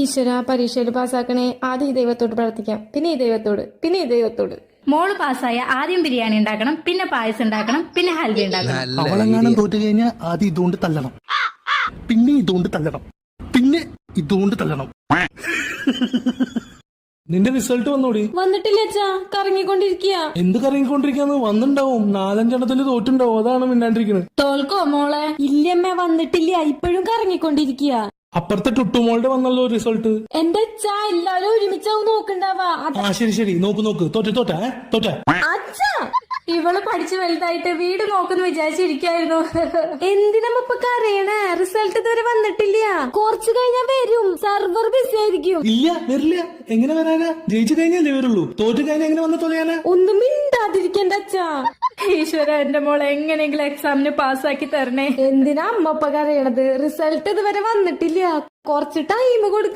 ഈശ്വര പരീക്ഷയിൽ പാസ്സാക്കണേ. ആദ്യം ഈ ദൈവത്തോട് പ്രാർത്ഥിക്കാം, പിന്നെ ഈ ദൈവത്തോട്, പിന്നെ ഈ ദൈവത്തോട്. മോള് പാസ്സായ ആദ്യം ബിരിയാണി ഉണ്ടാക്കണം, പിന്നെ പായസം ഉണ്ടാക്കണം, പിന്നെ ഹൽവ ഉണ്ടാക്കണം. അവളെങ്ങാനും തോറ്റു കഴിഞ്ഞാൽ ആദ്യം ഇതുകൊണ്ട് തല്ലണം, പിന്നെ ഇതുകൊണ്ട് തല്ലണം, പിന്നെ ഇതുകൊണ്ട് തല്ലണം. നിന്റെ റിസൾട്ട് വന്നോടി? വന്നിട്ടില്ല അച്ഛാ, കറങ്ങിക്കൊണ്ടിരിക്കുക. എന്ത് കറങ്ങിക്കൊണ്ടിരിക്കാന്ന്? വന്നിണ്ടാവും, 4-5 തോറ്റുണ്ടാവും, അതാണ് മിണ്ടാണ്ടിരിക്കുന്നത്. തോൽക്കോ മോളെ? ഇല്ലമ്മ വന്നിട്ടില്ല, ഇപ്പോഴും കറങ്ങിക്കൊണ്ടിരിക്കുക. അപ്പുറത്തെ ടുട്ടുമോളുടെ വന്നല്ലോ റിസൾട്ട്. എന്റെ അച്ഛാ എല്ലാരും ഒരുമിച്ചാവും നോക്കണ്ടാവാ. ആ ശരി നോക്ക് തോറ്റ. അച്ഛാ ഇവള് പഠിച്ചു വലുതായിട്ട് വീട് നോക്കുന്നു വിചാരിച്ചിരിക്കായിരുന്നു. എന്തിനമ്മ ഇപ്പൊ കരയണേ? റിസൾട്ട് ഇതുവരെ വന്നിട്ടില്ല, കുറച്ചു കഴിഞ്ഞാ വരും. സർവർ ബിസി ആയിരിക്കും. ഇല്ല, വരില്ല. എങ്ങനെ വരാനാ? ജയിച്ചു കഴിഞ്ഞാലേ വരുള്ളൂ. തോറ്റു കഴിഞ്ഞാൽ എങ്ങനെ വന്ന തോന്നിയാനാ? ഒന്നും മിണ്ടാതിരിക്കണ്ട അച്ഛാ. ഈശ്വര, എന്റെ മോളെ എങ്ങനെയെങ്കിലും എക്സാമിന് പാസ്സാക്കി തരണേ. എന്തിനാ അമ്മ ഇപ്പൊ കരയണത്? റിസൾട്ട് ഇതുവരെ വന്നിട്ടില്ല, കുറച്ച് ടൈം കൊടുക്ക.